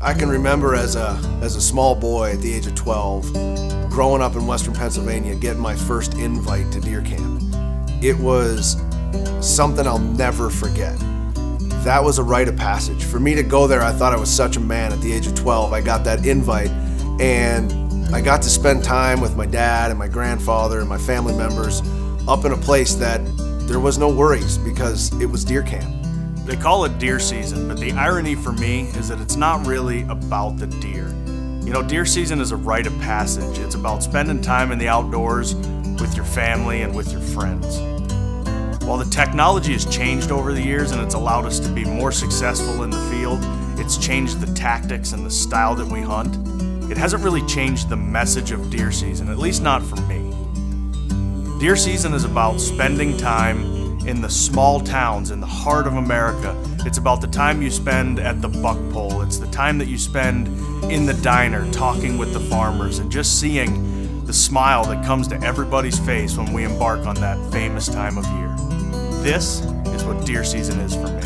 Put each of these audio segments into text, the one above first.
I can remember as a small boy at the age of 12, growing up in Western Pennsylvania, getting my first invite to deer camp. It was something I'll never forget. That was a rite of passage. For me to go there, I thought I was such a man at the age of 12. I got that invite, and I got to spend time with my dad and my grandfather and my family members up in a place that there was no worries because it was deer camp. They call it deer season, but the irony for me is that it's not really about the deer. You know, deer season is a rite of passage. It's about spending time in the outdoors with your family and with your friends. While the technology has changed over the years and it's allowed us to be more successful in the field, it's changed the tactics and the style that we hunt. It hasn't really changed the message of deer season, at least not for me. Deer season is about spending time in the small towns in the heart of America. It's about the time you spend at the buck pole. It's the time that you spend in the diner talking with the farmers and just seeing the smile that comes to everybody's face when we embark on that famous time of year. This is what deer season is for me.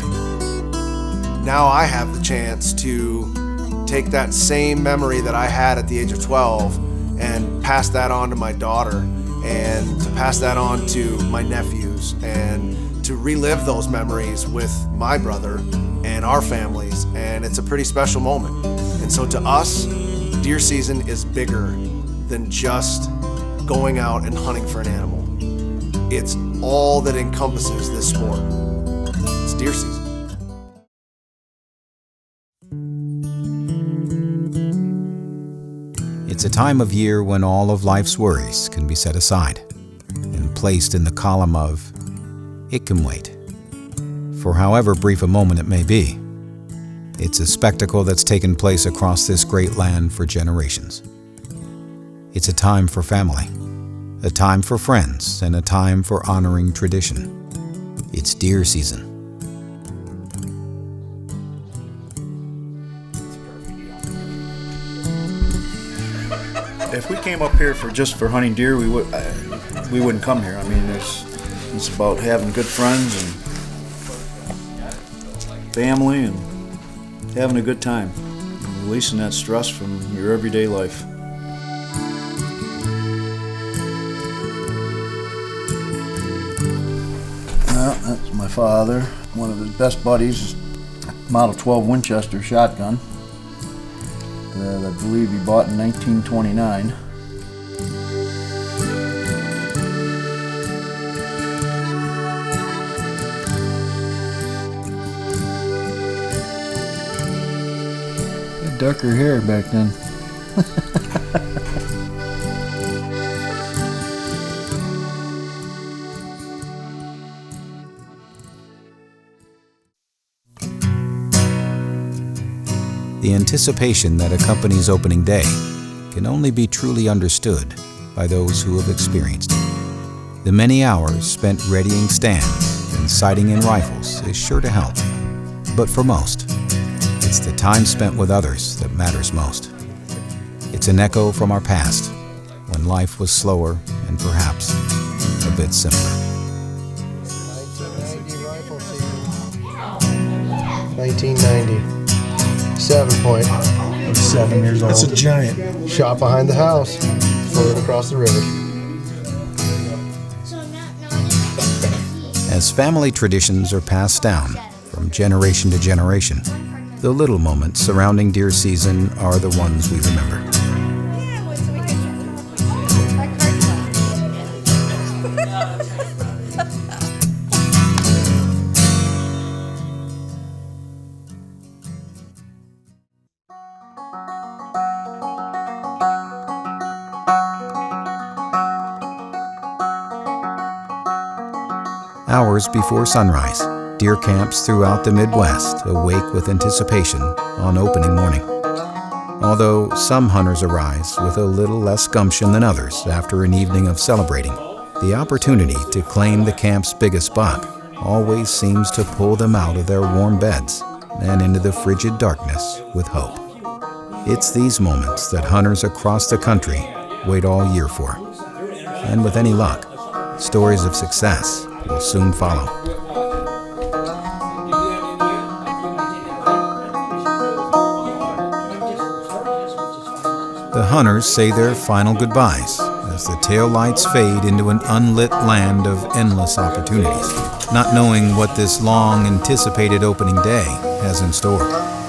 Now I have the chance to take that same memory that I had at the age of 12 and pass that on to my daughter and to pass that on to my nephews and to relive those memories with my brother and our families, and it's a pretty special moment. And so to us, deer season is bigger than just going out and hunting for an animal. It's all that encompasses this sport. It's deer season. It's a time of year when all of life's worries can be set aside and placed in the column of "it can wait," for however brief a moment it may be. It's a spectacle that's taken place across this great land for generations. It's a time for family, a time for friends, and a time for honoring tradition. It's deer season. If we came up here just for hunting deer, we wouldn't come here. I mean, it's about having good friends and family and having a good time, and releasing that stress from your everyday life. Well, that's my father. One of his best buddies, Model 12 Winchester shotgun that I believe he bought in 1929. He had darker hair back then. The anticipation that accompanies opening day can only be truly understood by those who have experienced it. The many hours spent readying stands and sighting in rifles is sure to help. But for most, it's the time spent with others that matters most. It's an echo from our past, when life was slower and perhaps a bit simpler. 1990. 7-point. I'm 7 years old. That's a giant. Shot behind the house, floated across the river. As family traditions are passed down from generation to generation, the little moments surrounding deer season are the ones we remember. Hours before sunrise, deer camps throughout the Midwest awake with anticipation on opening morning. Although some hunters arise with a little less gumption than others after an evening of celebrating, the opportunity to claim the camp's biggest buck always seems to pull them out of their warm beds and into the frigid darkness with hope. It's these moments that hunters across the country wait all year for. And with any luck, stories of success will soon follow. the hunters say their final goodbyes as the taillights fade into an unlit land of endless opportunities, not knowing what this long-anticipated opening day has in store.